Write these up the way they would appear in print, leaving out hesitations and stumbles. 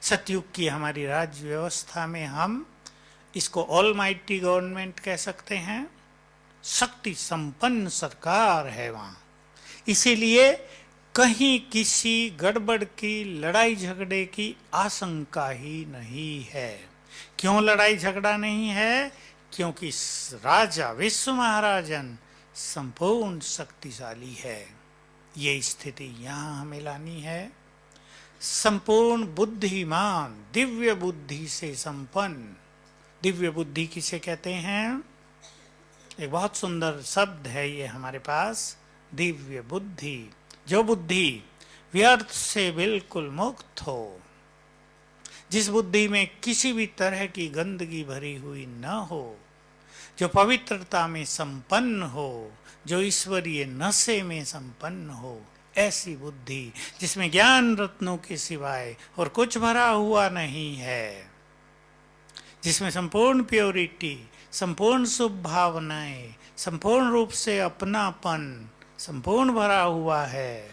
सतयुग की हमारी राज्य व्यवस्था में हम इसको ऑलमाइटी गवर्नमेंट कह सकते हैं। शक्ति संपन्न सरकार है वहां, इसीलिए कहीं किसी गड़बड़ की, लड़ाई झगड़े की आशंका ही नहीं है। क्यों लड़ाई झगड़ा नहीं है? क्योंकि राजा विश्व महाराजन संपूर्ण शक्तिशाली है। ये स्थिति यहां हमें लानी है। संपूर्ण बुद्धिमान, दिव्य बुद्धि से संपन्न। दिव्य बुद्धि किसे कहते हैं? एक बहुत सुंदर शब्द है ये हमारे पास, दिव्य बुद्धि। जो बुद्धि व्यर्थ से बिल्कुल मुक्त हो, जिस बुद्धि में किसी भी तरह की गंदगी भरी हुई न हो, जो पवित्रता में संपन्न हो, जो ईश्वरीय नशे में संपन्न हो, ऐसी बुद्धि जिसमें ज्ञान रत्नों के सिवाय और कुछ भरा हुआ नहीं है, जिसमें संपूर्ण प्योरिटी, संपूर्ण शुभ भावनाएं, संपूर्ण रूप से अपनापन संपूर्ण भरा हुआ है,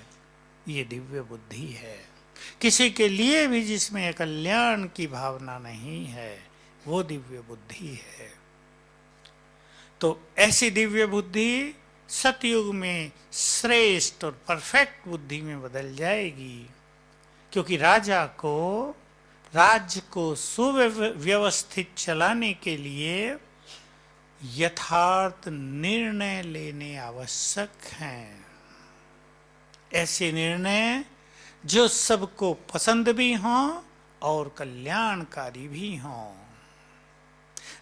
ये दिव्य बुद्धि है। किसी के लिए भी जिसमें कल्याण की भावना नहीं है, वो दिव्य बुद्धि है। तो ऐसी दिव्य बुद्धि सतयुग में श्रेष्ठ और परफेक्ट बुद्धि में बदल जाएगी, क्योंकि राजा को राज्य को सुव्यवस्थित चलाने के लिए यथार्थ निर्णय लेने आवश्यक हैं। ऐसे निर्णय जो सबको पसंद भी हों और कल्याणकारी भी हों।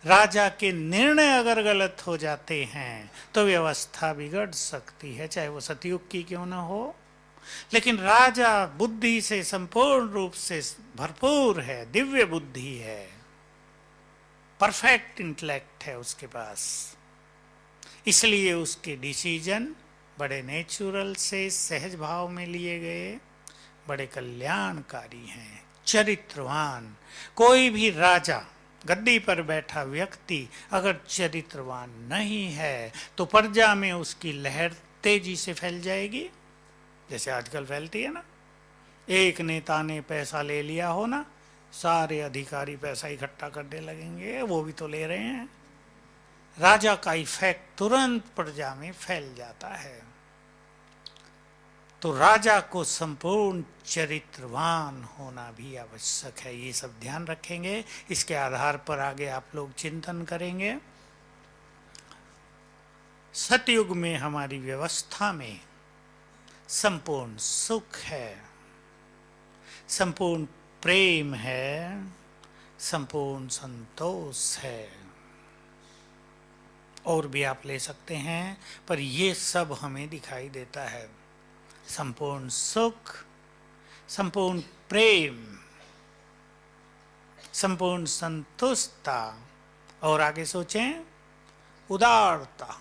राजा के निर्णय अगर गलत हो जाते हैं तो व्यवस्था बिगड़ सकती है, चाहे वो सतयुग की क्यों न हो। लेकिन राजा बुद्धि से संपूर्ण रूप से भरपूर है, दिव्य बुद्धि है, परफेक्ट इंटेलेक्ट है उसके पास, इसलिए उसके डिसीजन बड़े नेचुरल से सहज भाव में लिए गए, बड़े कल्याणकारी हैं, चरित्रवान। कोई भी राजा, गद्दी पर बैठा व्यक्ति अगर चरित्रवान नहीं है तो प्रजा में उसकी लहर तेजी से फैल जाएगी, जैसे आजकल फैलती है ना। एक नेता ने पैसा ले लिया हो ना, सारे अधिकारी पैसा इकट्ठा करने लगेंगे, वो भी तो ले रहे हैं। राजा का इफेक्ट तुरंत प्रजा में फैल जाता है। तो राजा को संपूर्ण चरित्रवान होना भी आवश्यक है। ये सब ध्यान रखेंगे, इसके आधार पर आगे आप लोग चिंतन करेंगे। सतयुग में हमारी व्यवस्था में संपूर्ण सुख है, संपूर्ण प्रेम है, संपूर्ण संतोष है, और भी आप ले सकते हैं, पर ये सब हमें दिखाई देता है। संपूर्ण सुख, संपूर्ण प्रेम, संपूर्ण संतुष्टता, और आगे सोचें उदारता,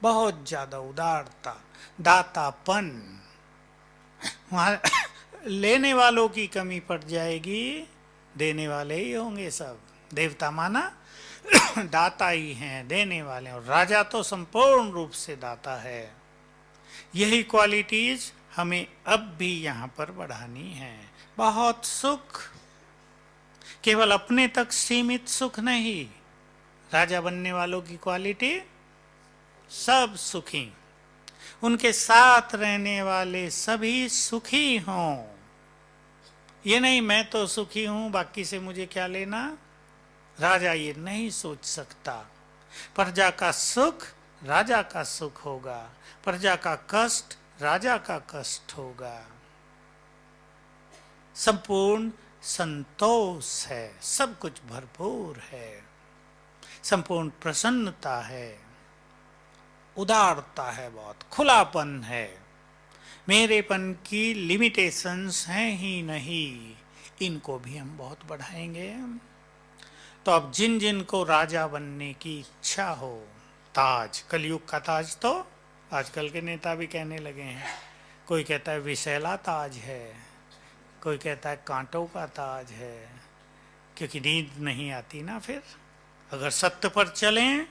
बहुत ज्यादा उदारता, दातापन। वहां लेने वालों की कमी पड़ जाएगी, देने वाले ही होंगे सब। देवता माना दाता ही हैं, देने वाले, और राजा तो संपूर्ण रूप से दाता है। यही क्वालिटीज हमें अब भी यहां पर बढ़ानी है। बहुत सुख, केवल अपने तक सीमित सुख नहीं। राजा बनने वालों की क्वालिटी, सब सुखी, उनके साथ रहने वाले सभी सुखी हों। ये नहीं मैं तो सुखी हूं, बाकी से मुझे क्या लेना। राजा ये नहीं सोच सकता। प्रजा का सुख राजा का सुख होगा, प्रजा का कष्ट राजा का कष्ट होगा। संपूर्ण संतोष है, सब कुछ भरपूर है, संपूर्ण प्रसन्नता है, उदारता है, बहुत खुलापन है। मेरेपन की लिमिटेशंस हैं ही नहीं, इनको भी हम बहुत बढ़ाएंगे। तो अब जिन जिन को राजा बनने की इच्छा हो, ताज, कलयुग का ताज तो आजकल के नेता भी कहने लगे हैं। कोई कहता है विशैला ताज है, कोई कहता है कांटों का ताज है, क्योंकि नींद नहीं आती ना। फिर अगर सत्य पर चलें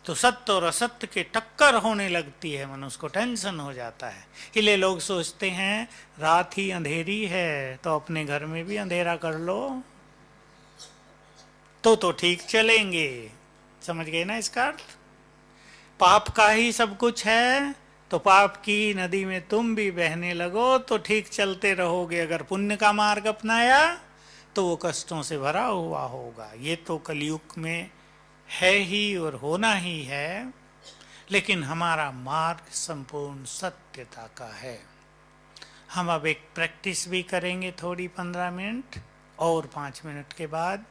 तो सत्य और असत्य के टक्कर होने लगती है, मनुष्य को टेंशन हो जाता है। इसलिए लोग सोचते हैं रात ही अंधेरी है तो अपने घर में भी अंधेरा कर लो तो ठीक चलेंगे। समझ गए ना इसका अर्थ? पाप का ही सब कुछ है तो पाप की नदी में तुम भी बहने लगो तो ठीक चलते रहोगे। अगर पुण्य का मार्ग अपनाया तो वो कष्टों से भरा हुआ होगा। ये तो कलयुग में है ही और होना ही है। लेकिन हमारा मार्ग संपूर्ण सत्यता का है। हम अब एक प्रैक्टिस भी करेंगे थोड़ी 15 मिनट और 5 मिनट के बाद,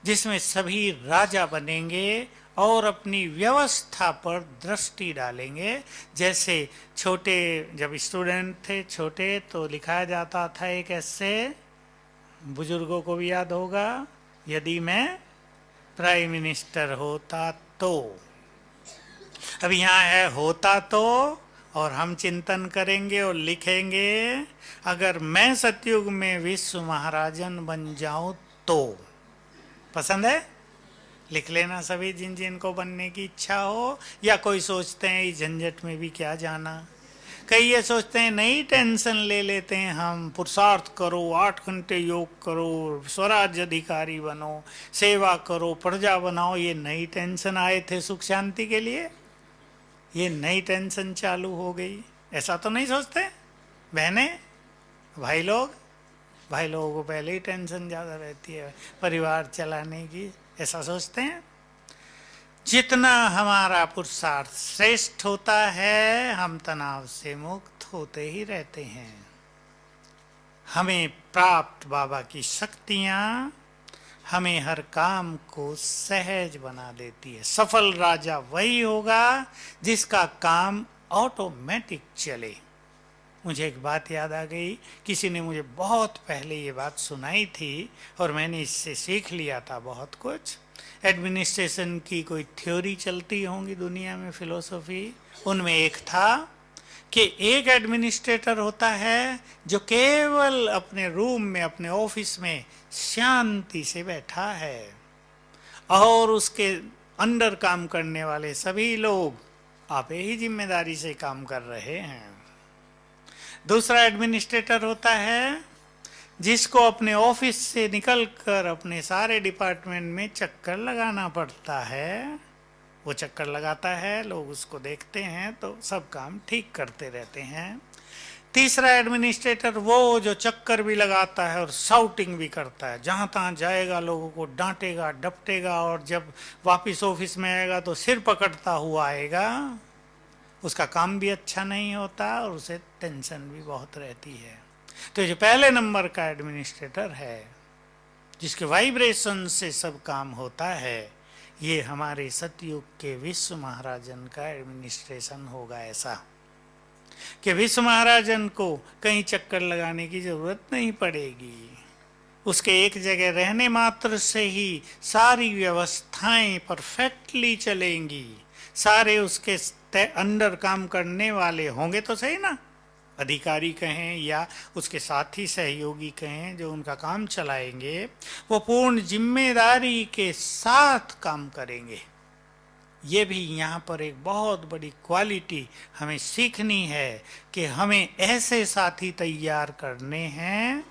जिसमें सभी राजा बनेंगे और अपनी व्यवस्था पर दृष्टि डालेंगे। जैसे छोटे जब स्टूडेंट थे छोटे तो लिखाया जाता था एक ऐसे, बुजुर्गों को भी याद होगा, यदि मैं प्राइम मिनिस्टर होता तो। अब यहाँ है होता तो, और हम चिंतन करेंगे और लिखेंगे अगर मैं सतयुग में विश्व महाराजन बन जाऊं तो। पसंद है? लिख लेना सभी जिन जिन को बनने की इच्छा हो। या कोई सोचते हैं इस झंझट में भी क्या जाना। कई ये सोचते हैं नहीं टेंशन ले लेते हैं हम, पुरुषार्थ करो, 8 घंटे योग करो, स्वराज्य अधिकारी बनो, सेवा करो, प्रजा बनाओ। ये नई टेंशन आए थे सुख शांति के लिए, ये नई टेंशन चालू हो गई। ऐसा तो नहीं सोचते बहने भाई लोग? भाई लोगों को पहले ही टेंशन ज़्यादा रहती है परिवार चलाने की, ऐसा सोचते हैं। जितना हमारा पुरुषार्थ श्रेष्ठ होता है हम तनाव से मुक्त होते ही रहते हैं। हमें प्राप्त बाबा की शक्तियाँ हमें हर काम को सहज बना देती है। सफल राजा वही होगा जिसका काम ऑटोमेटिक चले। मुझे एक बात याद आ गई, किसी ने मुझे बहुत पहले ये बात सुनाई थी और मैंने इससे सीख लिया था बहुत कुछ। एडमिनिस्ट्रेशन की कोई थ्योरी चलती होंगी दुनिया में, फिलोसफी, उनमें एक था कि एक एडमिनिस्ट्रेटर होता है जो केवल अपने रूम में अपने ऑफिस में शांति से बैठा है और उसके अंडर काम करने वाले सभी लोग आपे ही जिम्मेदारी से काम कर रहे हैं। दूसरा एडमिनिस्ट्रेटर होता है जिसको अपने ऑफिस से निकलकर अपने सारे डिपार्टमेंट में चक्कर लगाना पड़ता है। वो चक्कर लगाता है, लोग उसको देखते हैं तो सब काम ठीक करते रहते हैं। तीसरा एडमिनिस्ट्रेटर वो जो चक्कर भी लगाता है और शाउटिंग भी करता है, जहाँ तहाँ जाएगा लोगों को डांटेगा डपटेगा, और जब वापस ऑफिस में आएगा तो सिर पकड़ता हुआ आएगा। उसका काम भी अच्छा नहीं होता और उसे टेंशन भी बहुत रहती है। तो जो पहले नंबर का एडमिनिस्ट्रेटर है जिसके वाइब्रेशन से सब काम होता है, ये हमारे सतयुग के विश्व महाराजन का एडमिनिस्ट्रेशन होगा। ऐसा कि विश्व महाराजन को कहीं चक्कर लगाने की जरूरत नहीं पड़ेगी। उसके एक जगह रहने मात्र से ही सारी व्यवस्थाएं परफेक्टली चलेंगी। सारे उसके अंडर काम करने वाले होंगे तो सही ना, अधिकारी कहें या उसके साथी सहयोगी कहें जो उनका काम चलाएंगे, वो पूर्ण जिम्मेदारी के साथ काम करेंगे। ये भी यहाँ पर एक बहुत बड़ी क्वालिटी हमें सीखनी है कि हमें ऐसे साथी तैयार करने हैं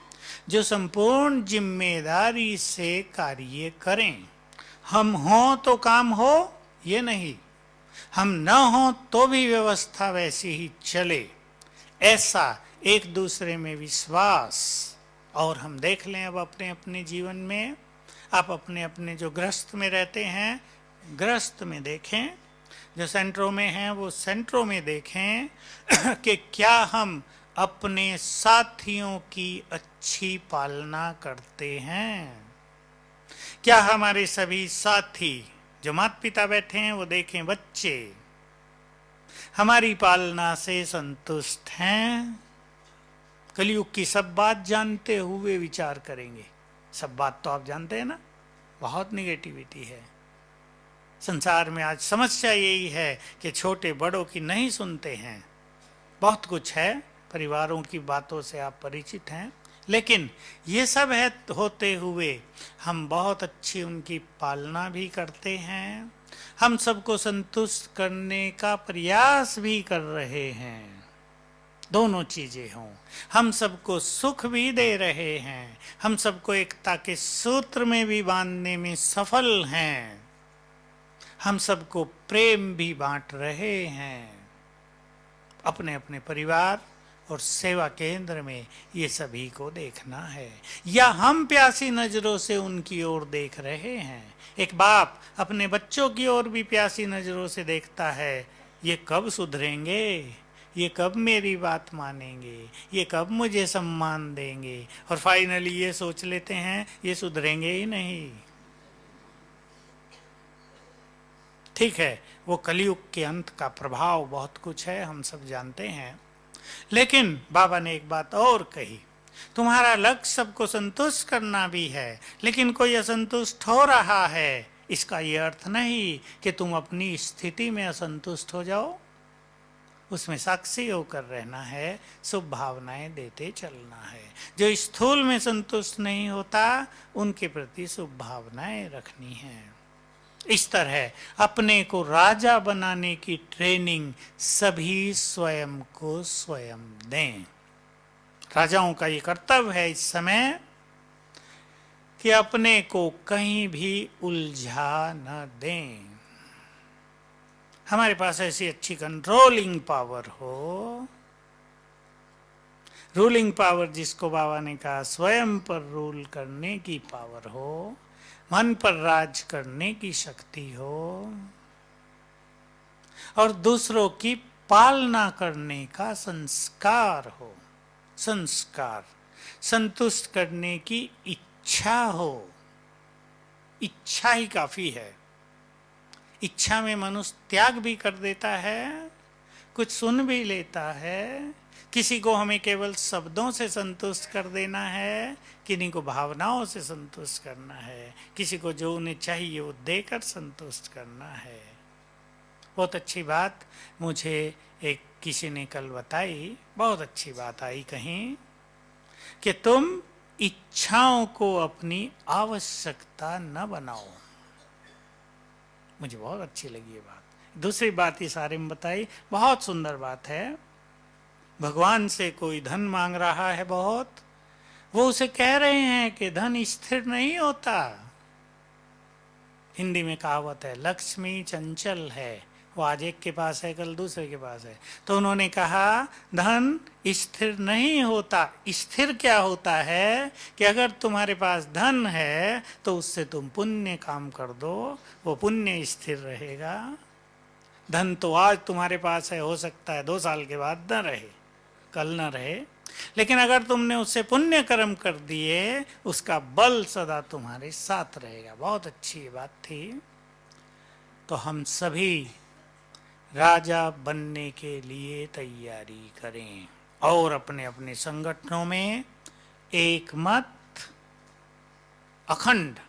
जो संपूर्ण जिम्मेदारी से कार्य करें। हम हों तो काम हो, ये नहीं, हम न हों तो भी व्यवस्था वैसी ही चले, ऐसा एक दूसरे में विश्वास। और हम देख लें अब अपने अपने जीवन में, आप अपने अपने जो गृहस्थ में रहते हैं गृहस्थ में देखें, जो सेंटरों में हैं वो सेंटरों में देखें कि क्या हम अपने साथियों की अच्छी पालना करते हैं। क्या हमारे सभी साथी जो माता पिता बैठे हैं वो देखें बच्चे हमारी पालना से संतुष्ट हैं। कलयुग की सब बात जानते हुए विचार करेंगे। सब बात तो आप जानते हैं ना, बहुत निगेटिविटी है संसार में। आज समस्या यही है कि छोटे बड़ों की नहीं सुनते हैं। बहुत कुछ है, परिवारों की बातों से आप परिचित हैं, लेकिन ये सब है होते हुए हम बहुत अच्छी उनकी पालना भी करते हैं हम सबको संतुष्ट करने का प्रयास भी कर रहे हैं, दोनों चीजें हों। हम सबको सुख भी दे रहे हैं, हम सबको एकता के सूत्र में भी बांधने में सफल हैं, हम सबको प्रेम भी बांट रहे हैं। अपने अपने परिवार और सेवा केंद्र में ये सभी को देखना है, या हम प्यासी नजरों से उनकी ओर देख रहे हैं। एक बाप अपने बच्चों की ओर भी प्यासी नजरों से देखता है, ये कब सुधरेंगे, ये कब मेरी बात मानेंगे, ये कब मुझे सम्मान देंगे, और फाइनली ये सोच लेते हैं ये सुधरेंगे ही नहीं। ठीक है, वो कलयुग के अंत का प्रभाव बहुत कुछ है, हम सब जानते हैं। लेकिन बाबा ने एक बात और कही, तुम्हारा लक्ष्य सबको संतुष्ट करना भी है, लेकिन कोई असंतुष्ट हो रहा है, इसका यह अर्थ नहीं कि तुम अपनी स्थिति में असंतुष्ट हो जाओ। उसमें साक्षी होकर रहना है, शुभ भावनाएं देते चलना है। जो स्थूल में संतुष्ट नहीं होता, उनके प्रति शुभ भावनाएं रखनी है। इस तरह अपने को राजा बनाने की ट्रेनिंग सभी स्वयं को स्वयं दें। राजाओं का ये कर्तव्य है इस समय कि अपने को कहीं भी उलझा न दें। हमारे पास ऐसी अच्छी कंट्रोलिंग पावर हो, रूलिंग पावर जिसको बाबा ने कहा स्वयं पर रूल करने की पावर हो, मन पर राज करने की शक्ति हो, और दूसरों की पालना करने का संस्कार हो। संस्कार, संतुष्ट करने की इच्छा हो। इच्छा ही काफी है। इच्छा में मनुष्य त्याग भी कर देता है, कुछ सुन भी लेता है। किसी को हमें केवल शब्दों से संतुष्ट कर देना है, किन्हीं को भावनाओं से संतुष्ट करना है, किसी को जो उन्हें चाहिए वो देकर संतुष्ट करना है। बहुत अच्छी बात मुझे एक किसी ने कल बताई, बहुत अच्छी बात आई कहीं, कि तुम इच्छाओं को अपनी आवश्यकता न बनाओ। मुझे बहुत अच्छी लगी ये बात। दूसरी बात इस बारे में बताई, बहुत सुंदर बात है। भगवान से कोई धन मांग रहा है बहुत, वो उसे कह रहे हैं कि धन स्थिर नहीं होता। हिंदी में कहावत है, लक्ष्मी चंचल है, वो आज एक के पास है कल दूसरे के पास है। तो उन्होंने कहा धन स्थिर नहीं होता। स्थिर क्या होता है कि अगर तुम्हारे पास धन है तो उससे तुम पुण्य काम कर दो, वो पुण्य स्थिर रहेगा। धन तो आज तुम्हारे पास है, हो सकता है 2 साल के बाद न रहे, कल न रहे, लेकिन अगर तुमने उससे पुण्य कर्म कर दिए, उसका बल सदा तुम्हारे साथ रहेगा। बहुत अच्छी बात थी। तो हम सभी राजा बनने के लिए तैयारी करें और अपने अपने संगठनों में एक मत, अखंड,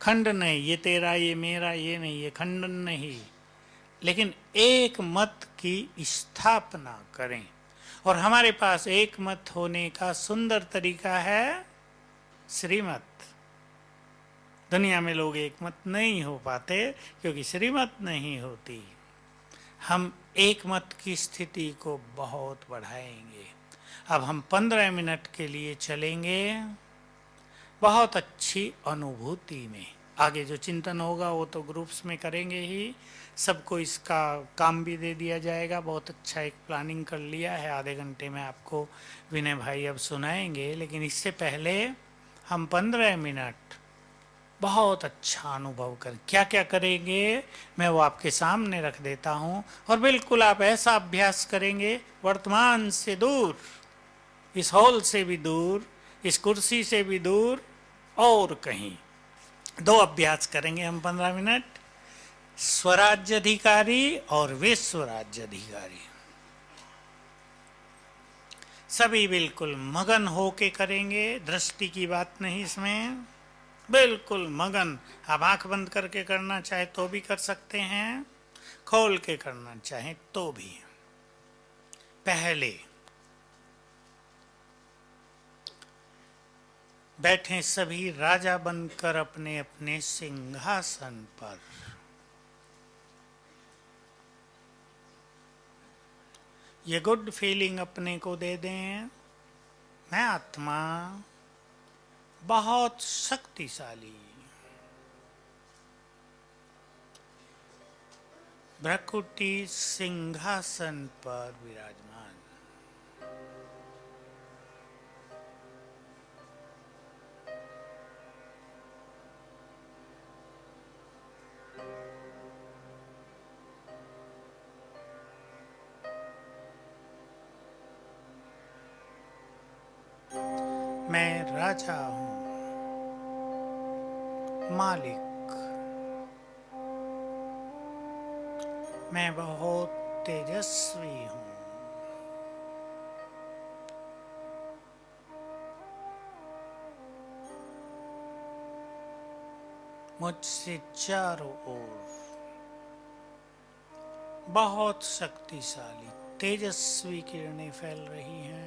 खंड नहीं, ये तेरा ये मेरा ये नहीं, ये खंडन नहीं, लेकिन एक मत की स्थापना करें। और हमारे पास एक मत होने का सुंदर तरीका है श्रीमत। दुनिया में लोग एक मत नहीं हो पाते क्योंकि श्रीमत नहीं होती। हम एक मत की स्थिति को बहुत बढ़ाएंगे। अब हम 15 मिनट के लिए चलेंगे बहुत अच्छी अनुभूति में। आगे जो चिंतन होगा वो तो ग्रुप्स में करेंगे ही, सबको इसका काम भी दे दिया जाएगा। बहुत अच्छा एक प्लानिंग कर लिया है, आधे घंटे में आपको विनय भाई अब सुनाएंगे। लेकिन इससे पहले हम 15 मिनट बहुत अच्छा अनुभव कर, क्या क्या करेंगे मैं वो आपके सामने रख देता हूँ। और बिल्कुल आप ऐसा अभ्यास करेंगे वर्तमान से दूर, इस हॉल से भी दूर, इस कुर्सी से भी दूर, और कहीं 2 अभ्यास करेंगे हम 15 मिनट, स्वराज्य अधिकारी और विश्व राज्य अधिकारी। सभी बिल्कुल मगन होके करेंगे, दृष्टि की बात नहीं इसमें, बिल्कुल मगन। आप आंख बंद करके करना चाहे तो भी कर सकते हैं, खोल के करना चाहे तो भी। पहले बैठे सभी राजा बनकर अपने अपने सिंहासन पर। ये गुड फीलिंग अपने को दे दें, मैं आत्मा बहुत शक्तिशाली, भ्रकुटी सिंहासन पर विराजमान। मैं राजा हूँ, मालिक। मैं बहुत तेजस्वी हूँ। मुझसे चारों ओर बहुत शक्तिशाली तेजस्वी किरणें फैल रही हैं।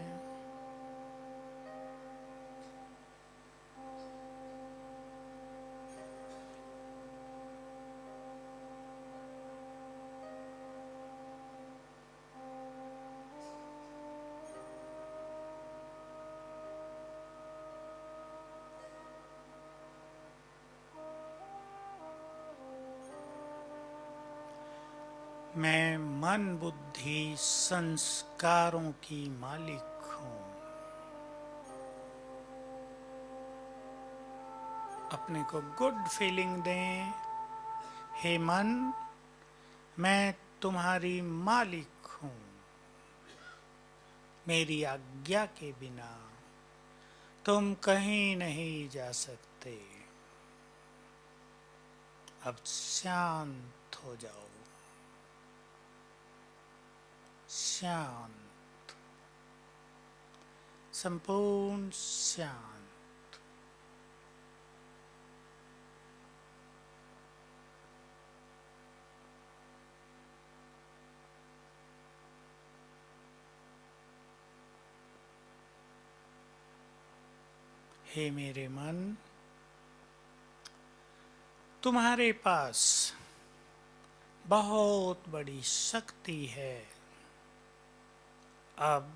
मैं मन बुद्धि संस्कारों की मालिक हूँ। अपने को गुड फीलिंग दें, हे मन, मैं तुम्हारी मालिक हूँ। मेरी आज्ञा के बिना तुम कहीं नहीं जा सकते। अब शांत हो जाओ, शांत, संपूर्ण शांत। हे मेरे मन, तुम्हारे पास बहुत बड़ी शक्ति है। अब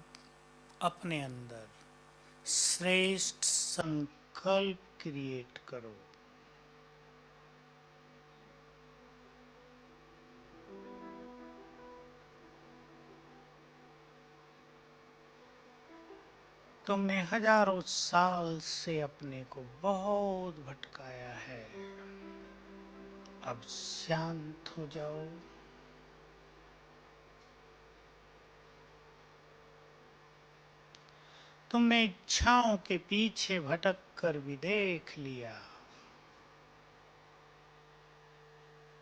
अपने अंदर श्रेष्ठ संकल्प क्रिएट करो। तुमने हजारों साल से अपने को बहुत भटकाया है। अब शांत हो जाओ। तुमने इच्छाओं के पीछे भटक कर भी देख लिया,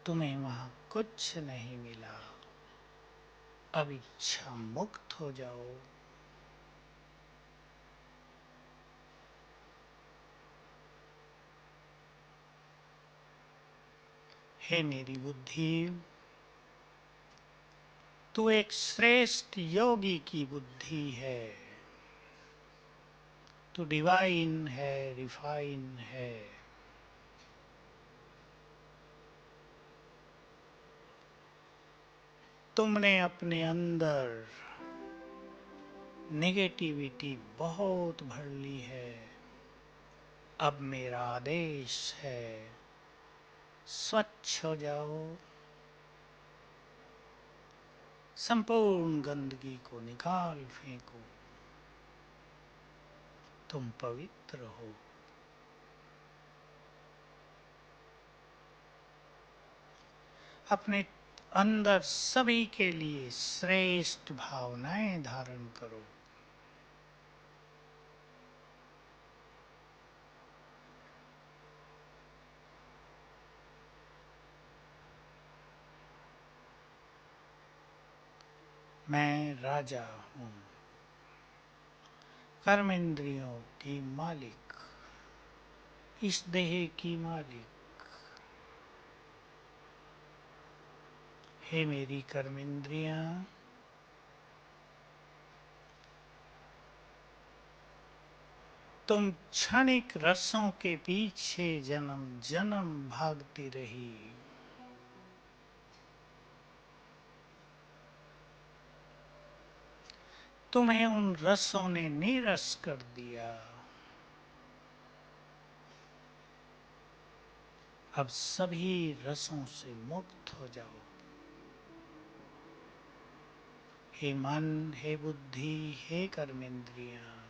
तुम्हें वहां कुछ नहीं मिला। अब इच्छा मुक्त हो जाओ। हे मेरी बुद्धि, तू एक श्रेष्ठ योगी की बुद्धि है। तू डिवाइन है, रिफाइन है। तुमने अपने अंदर नेगेटिविटी बहुत भर ली है। अब मेरा आदेश है, स्वच्छ हो जाओ। संपूर्ण गंदगी को निकाल फेंको। तुम पवित्र हो। अपने अंदर सभी के लिए श्रेष्ठ भावनाएं धारण करो। मैं राजा हूँ, कर्मेंद्रियों की मालिक, इस देह की मालिक। हे मेरी कर्मेंद्रियां, तुम क्षणिक रसों के पीछे जन्म जन्म भागती रही। तुम्हें उन रसों ने नीरस कर दिया। अब सभी रसों से मुक्त हो जाओ। हे मन, हे बुद्धि, हे कर्मेंद्रियां,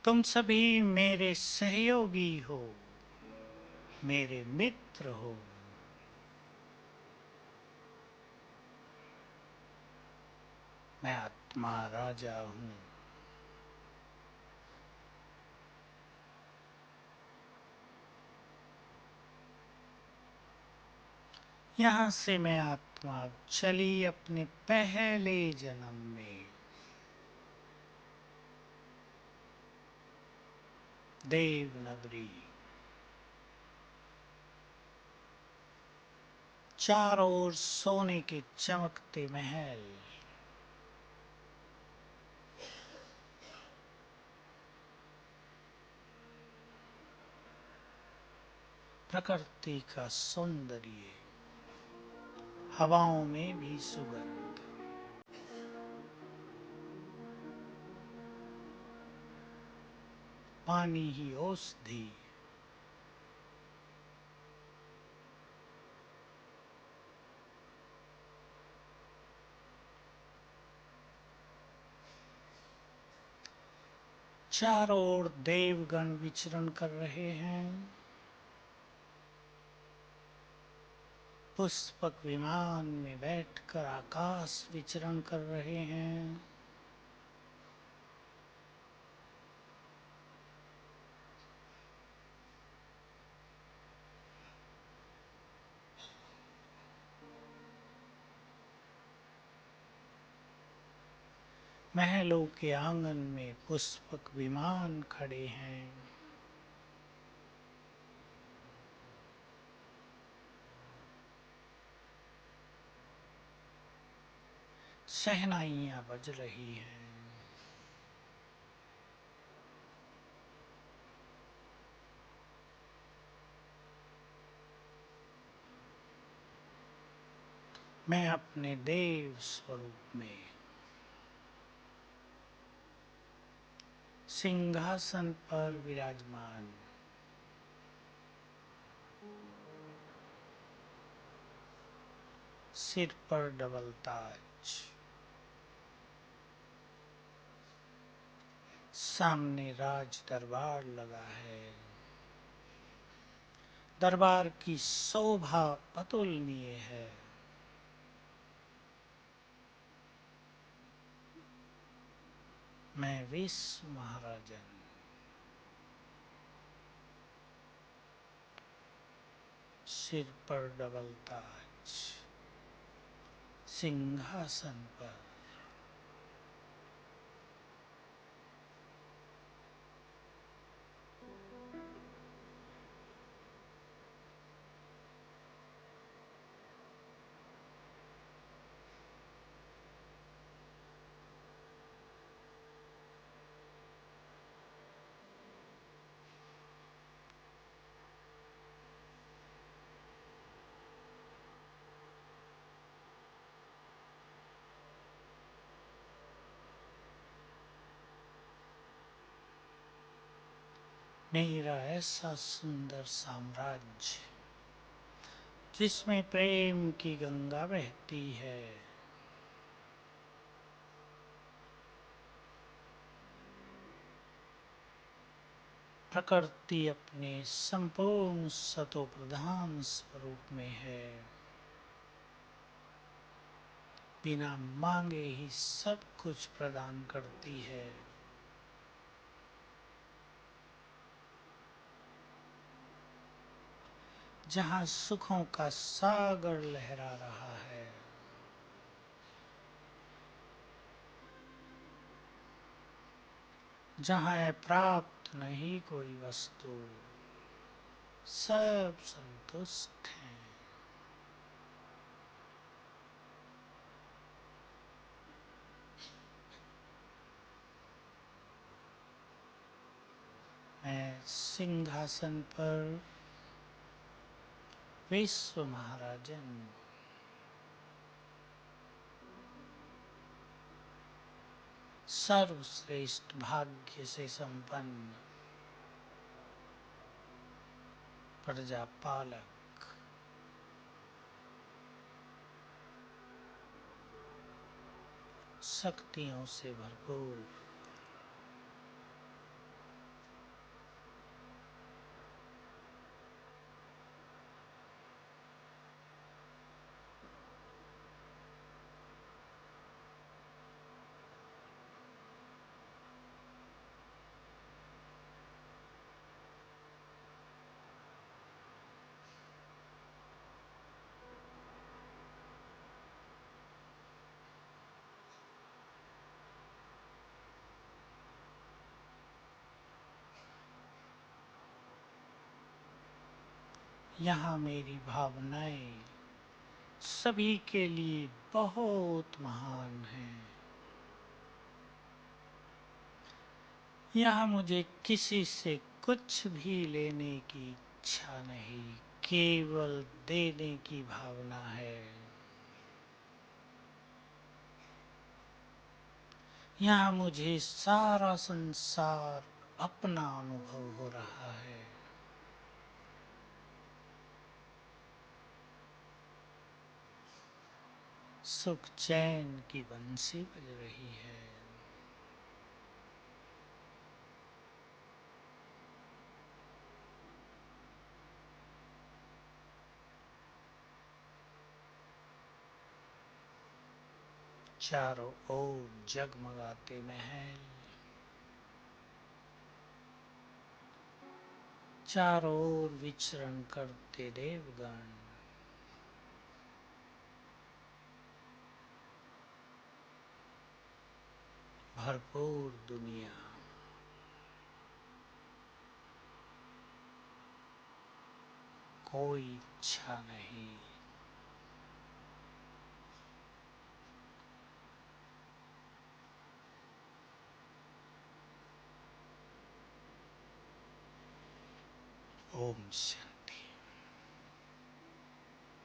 तुम सभी मेरे सहयोगी हो, मेरे मित्र हो। मैं आत्मा राजा हूं। यहां से मैं आत्मा चली अपने पहले जन्म में देवनगरी। चारों ओर सोने के चमकते महल, प्रकृति का सौंदर्य, हवाओं में भी सुगंध। पानी ही औषधि। चारों ओर देवगण विचरण कर रहे हैं। पुष्पक विमान में बैठकर आकाश विचरण कर रहे हैं। महलों के आंगन में पुष्पक विमान खड़े हैं। शहनाइयां बज रही हैं। मैं अपने देव स्वरूप में सिंहासन पर विराजमान, सिर पर डबल ताज, सामने राज दरबार लगा है। दरबार की शोभा अतुलनीय है। मैं विश्व महाराजन, सिर पर डबल ताज, सिंहासन पर। मेरा ऐसा सुंदर साम्राज्य जिसमें प्रेम की गंगा बहती है। प्रकृति अपने संपूर्ण सतो प्रधान स्वरूप में है। बिना मांगे ही सब कुछ प्रदान करती है। जहां सुखों का सागर लहरा रहा है, जहां है प्राप्त नहीं कोई वस्तु, सब संतुष्ट हैं। सिंहासन पर विश्व महाराजन सर्वश्रेष्ठ भाग्य से संपन्न प्रजापालक शक्तियों से भरपूर यहाँ मेरी भावनाएं सभी के लिए बहुत महान हैं। यहाँ मुझे किसी से कुछ भी लेने की इच्छा नहीं, केवल देने की भावना है। यहाँ मुझे सारा संसार अपना अनुभव हो रहा है। सुख चैन की बंसी बज रही है। चारों ओर जगमगाते महल, चारों ओर विचरण करते देवगण, भरपूर दुनिया, कोई इच्छा नहीं। ओम शांति।